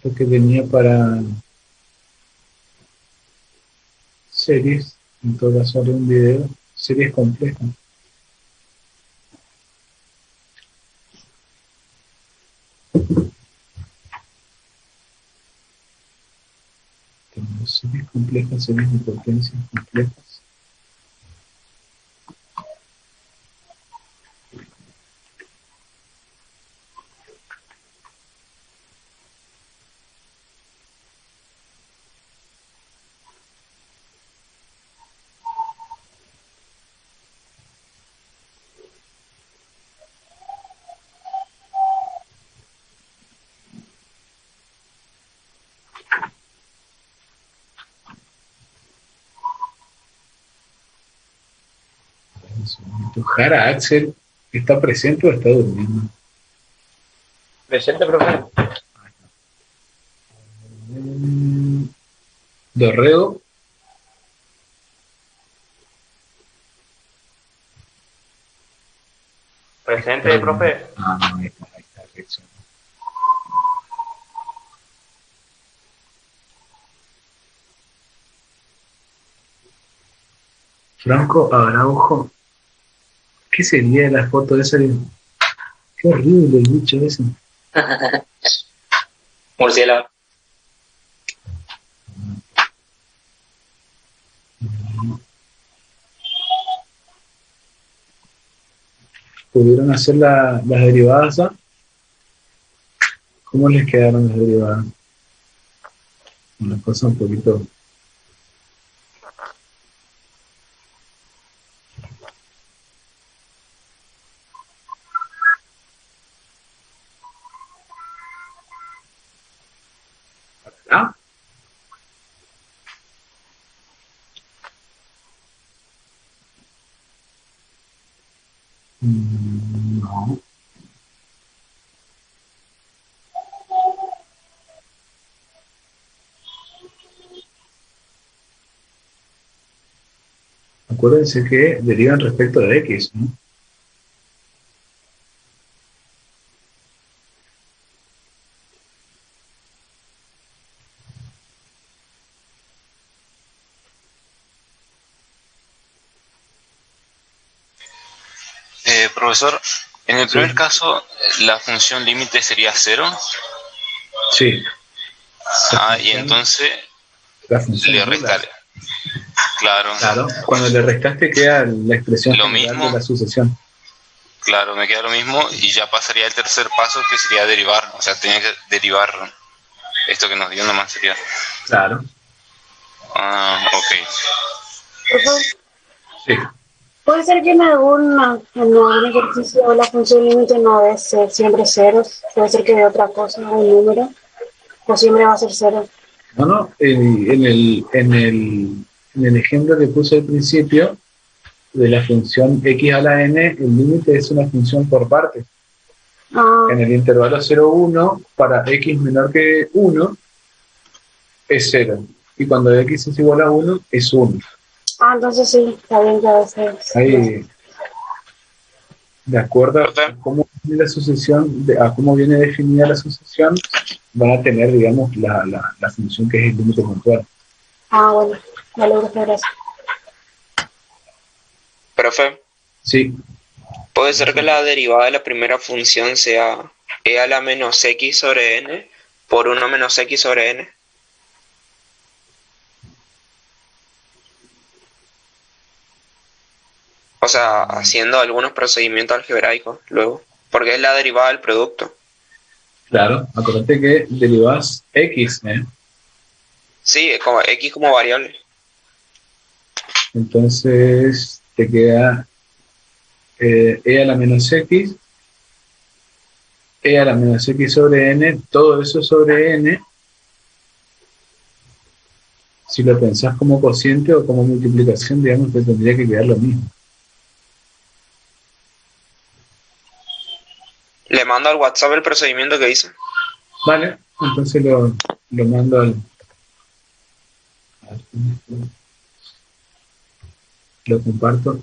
Speaker 1: Lo que venía para series, en todo caso haré un video, series complejas. Tenemos series complejas, series de potencias complejas. Jara Axel, ¿está presente o está durmiendo?
Speaker 4: Presente, profe.
Speaker 1: Dorrego.
Speaker 4: Presente, profe.
Speaker 1: No, ahí está, Rickson. Franco Araujo. ¿Qué sería la foto de esa? Qué horrible el bicho ese.
Speaker 4: Murciélago.
Speaker 1: ¿Pudieron hacer las derivadas? ¿Cómo les quedaron las derivadas? Una cosa un poquito... ¿Ah? No. Acuérdense que derivan respecto de X, ¿no?
Speaker 6: Profesor, en el primer caso, la función límite sería 0.
Speaker 1: Sí.
Speaker 6: Y entonces le restaré. Claro.
Speaker 1: Claro, cuando le restaste queda la expresión
Speaker 6: lo
Speaker 1: general
Speaker 6: mismo
Speaker 1: de la sucesión.
Speaker 6: Claro, me queda lo mismo y ya pasaría el tercer paso, que sería derivar. O sea, tenía que derivar esto que nos dio nomás sería.
Speaker 1: Claro.
Speaker 6: Ok.
Speaker 3: Profe,
Speaker 1: Sí.
Speaker 3: Puede ser que en algún ejercicio la función límite no es siempre ceros, puede ser que de otra cosa, un número, o siempre va a ser cero.
Speaker 1: No, no, en el ejemplo que puse al principio de la función x a la n, el límite es una función por parte.
Speaker 3: Ah,
Speaker 1: En el intervalo 0,1, para x menor que 1, es 0. Y cuando x es igual a 1, es 1.
Speaker 3: entonces sí, está bien que a veces.
Speaker 1: Ahí, de acuerdo a
Speaker 5: Profe,
Speaker 1: cómo viene la sucesión, a cómo viene definida la sucesión, van a tener, digamos, la función que es el límite puntual.
Speaker 3: Bueno, vale, gracias.
Speaker 5: profe,
Speaker 1: Sí,
Speaker 5: puede ser que la derivada de la primera función sea e a la menos x sobre n por 1 menos x sobre n. O sea, haciendo algunos procedimientos algebraicos luego, porque es la derivada del producto.
Speaker 1: claro, acuérdate que derivas x, ¿eh?
Speaker 5: Sí, es como x como variable.
Speaker 1: Entonces te queda e a la menos x, e a la menos x sobre n, todo eso sobre n, si lo pensás como cociente o como multiplicación, digamos, te tendría que quedar lo mismo.
Speaker 5: Le mando al WhatsApp el procedimiento que hice.
Speaker 1: Vale, entonces lo mando al... Lo comparto.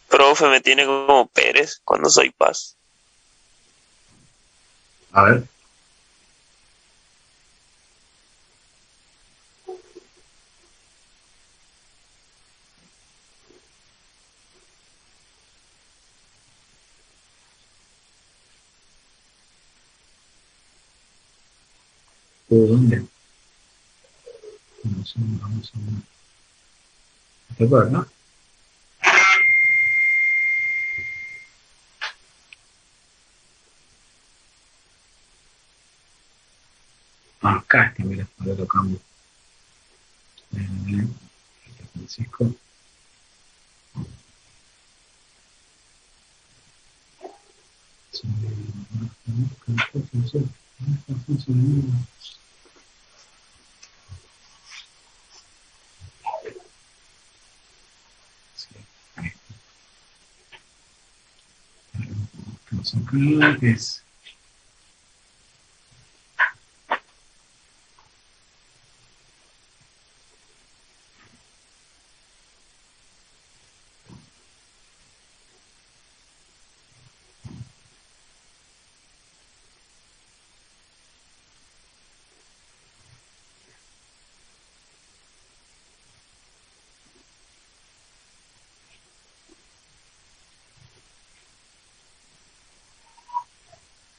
Speaker 7: Profe, me tiene como Pérez cuando soy Paz.
Speaker 1: A ver. ¿De dónde? Vamos a ver. ¿Te acuerdas, no? Acá está, mira, ahora lo cambio. Francisco. Acá es...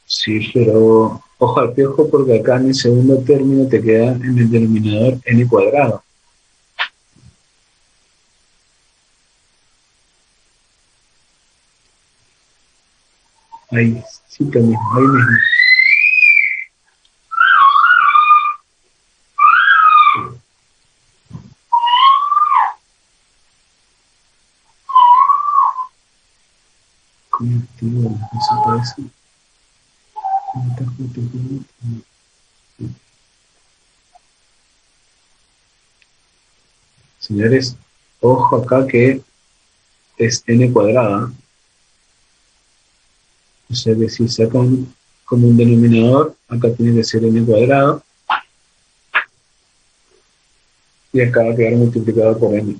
Speaker 1: Sí, pero ojo al piojo porque acá en el segundo término te queda en el denominador n cuadrado. Ahí, sí, mismo, ahí mismo. ¿Cómo activo la cosita esa? ¿Cómo está justo? Señores, Ojo acá que es n cuadrada. O sea que si sacan como un denominador, acá tiene que ser n cuadrado. Y acá va a quedar multiplicado por n.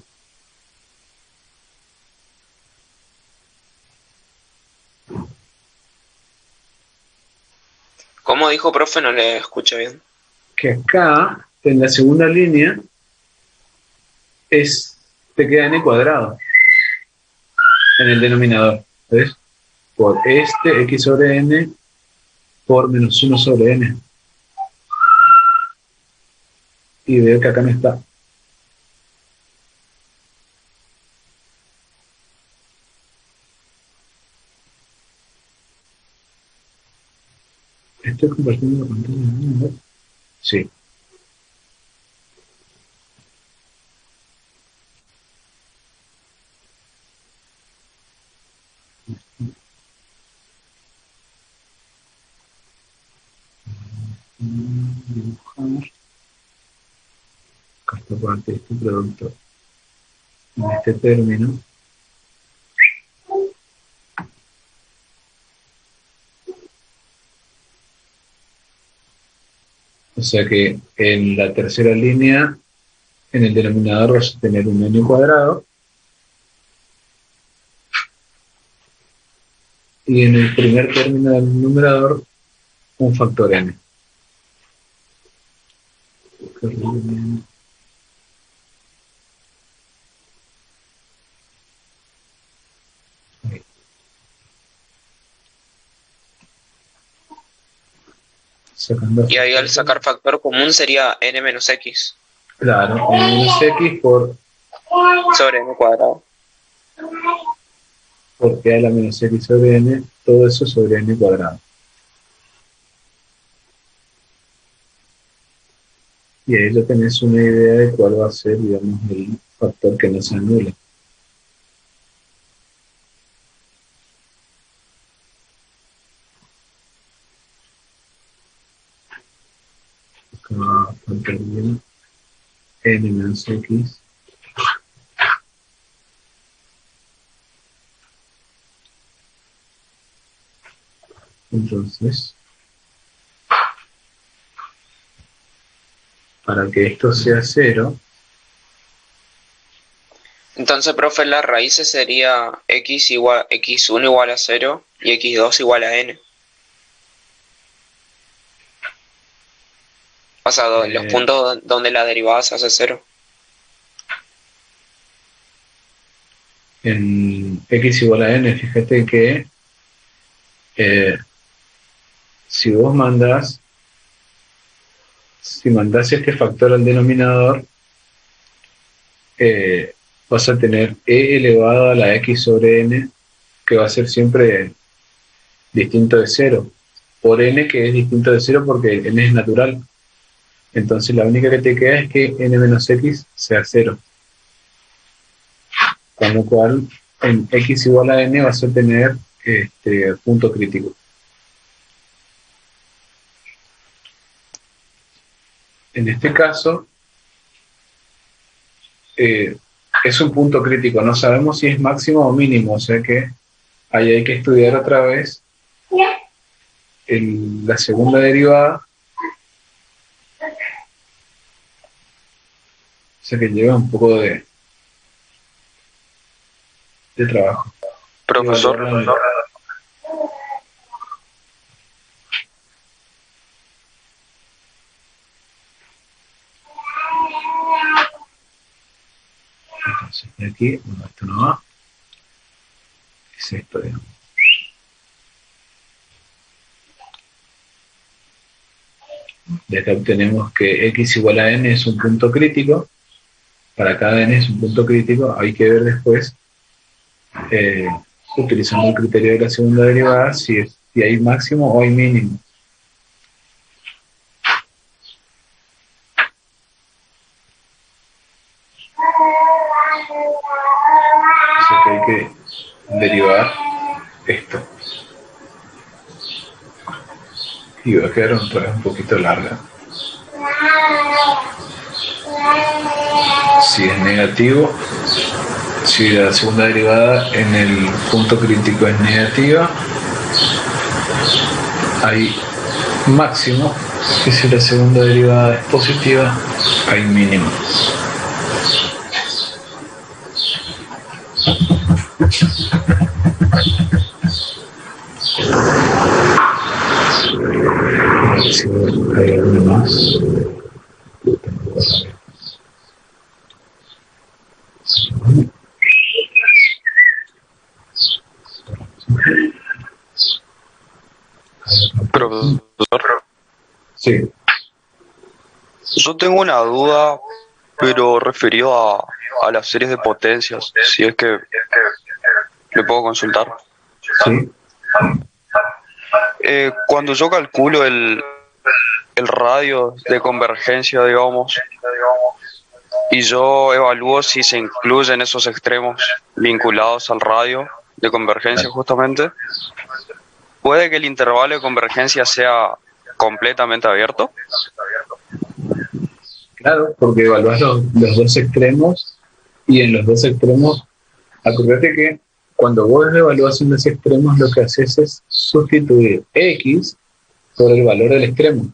Speaker 5: ¿Cómo dijo, profe? No le escuché bien.
Speaker 1: Que acá, en la segunda línea, te queda n cuadrado en el denominador. ¿Ves? Por este x sobre n por menos 1 sobre n. Y veo que acá no está. Estoy compartiendo la pantalla, ¿no? Sí. Dibujar. Acá esta parte de este producto. En este término. O sea que en la tercera línea, en el denominador vas a tener un n cuadrado. Y en el primer término del numerador, un factor n. Ahí.
Speaker 5: Y ahí al sacar factor común sería n menos x.
Speaker 1: Claro, n menos x por
Speaker 5: Sobre n cuadrado.
Speaker 1: porque a la menos x sobre n, todo eso sobre n cuadrado. Y ahí ya tenés una idea de cuál va a ser, digamos, el factor que no se anula. Acá faltaría n menos x. Entonces, para que esto sea 0,
Speaker 5: Entonces, profe, las raíces sería x1 igual a 0 y x2 igual a n. O sea, los puntos donde la derivada se hace 0.
Speaker 1: en x igual a n, fíjate que si mandás este factor al denominador, vas a tener e elevado a la x sobre n, que va a ser siempre distinto de 0, por n que es distinto de 0 porque n es natural. Entonces la única que te queda es que n menos x sea 0. Con lo cual, en x igual a n vas a tener punto crítico. En este caso, es un punto crítico. No sabemos si es máximo o mínimo, o sea que ahí hay que estudiar otra vez la segunda derivada. O sea que lleva un poco de trabajo.
Speaker 2: Profesor,
Speaker 1: Entonces, de aquí, bueno, esto no va. Es esto, digamos. De acá obtenemos que x igual a n es un punto crítico. Para cada n es un punto crítico. Hay que ver después, utilizando el criterio de la segunda derivada, si hay máximo o hay mínimo. Así que hay que derivar esto. Y va a quedar otra vez un poquito larga. Si es negativo, si la segunda derivada en el punto crítico es negativa, hay máximo, y si la segunda derivada es positiva, hay mínimo. A ver si hay alguno más.
Speaker 2: Profesor,
Speaker 1: Sí,
Speaker 2: yo tengo una duda, pero referido a las series de potencias, si es que le puedo consultar.
Speaker 1: sí.
Speaker 2: Cuando yo calculo el radio de convergencia, digamos, y yo evalúo si se incluyen esos extremos vinculados al radio de convergencia justamente, ¿puede que el intervalo de convergencia sea completamente abierto?
Speaker 1: Claro, porque evalúas los dos extremos y en los dos extremos, acuérdate que cuando vos evalúas en los extremos lo que haces es sustituir x por el valor del extremo.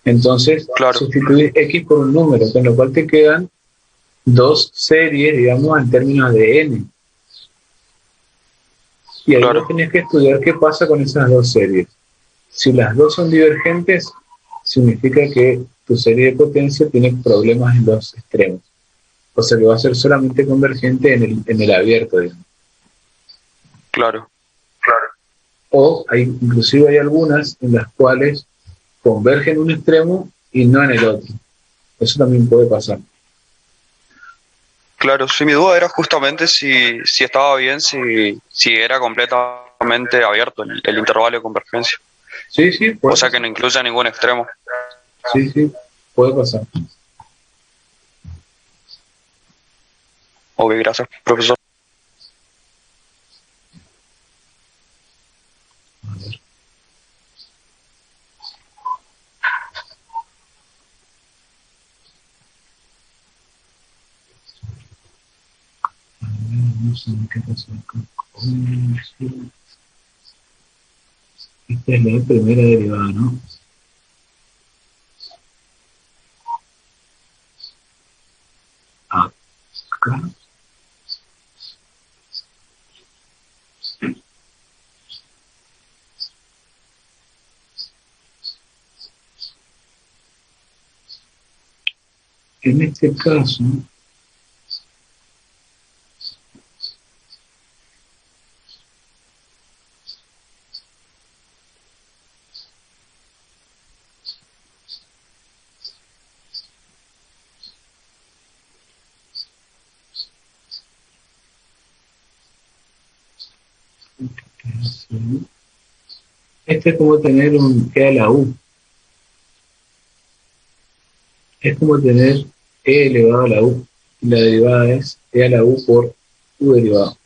Speaker 1: Entonces,
Speaker 2: Claro.
Speaker 1: sustituir x por un número, con lo cual te quedan dos series, digamos, en términos de n. Y ahí
Speaker 2: Claro.
Speaker 1: vos tenés que estudiar qué pasa con esas dos series. Si las dos son divergentes, significa que tu serie de potencia tiene problemas en los extremos. O sea que va a ser solamente convergente en el abierto, digamos.
Speaker 2: Claro.
Speaker 1: O inclusive hay algunas en las cuales convergen en un extremo y no en el otro. Eso también puede pasar.
Speaker 2: Claro, sí, mi duda era justamente si estaba bien, si era completamente abierto el intervalo de convergencia.
Speaker 1: Sí, sí,
Speaker 2: O sea que no incluye ningún extremo.
Speaker 1: sí, puede pasar.
Speaker 2: Ok, gracias, profesor.
Speaker 1: No sé qué pasó acá. Esta es la primera derivada, ¿no? Acá. En este caso, este es como tener un e a la u. Es como tener e elevado a la u. Y la derivada es e a la u por u derivado.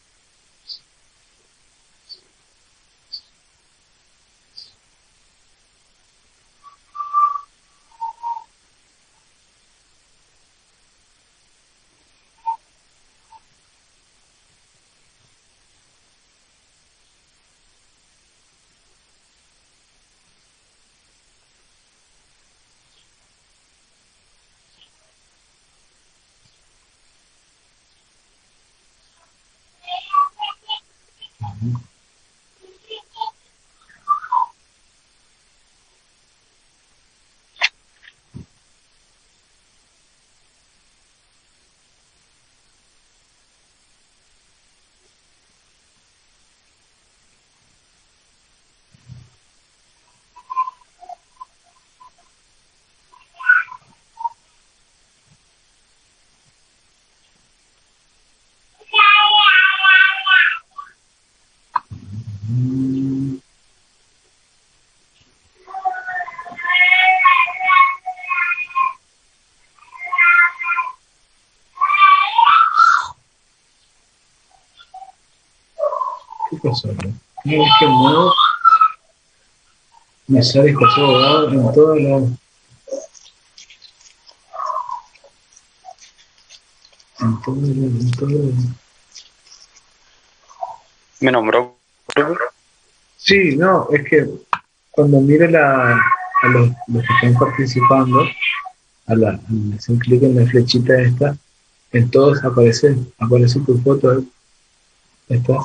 Speaker 1: ¿Qué pasó acá? Cada vez que muevo, me sale José Abogado en todos lados. En todo.
Speaker 2: Me nombró.
Speaker 1: Sí, no, es que cuando mire a los que están participando, hacen clic en la flechita esta, en todos aparece tu foto, ¿estás?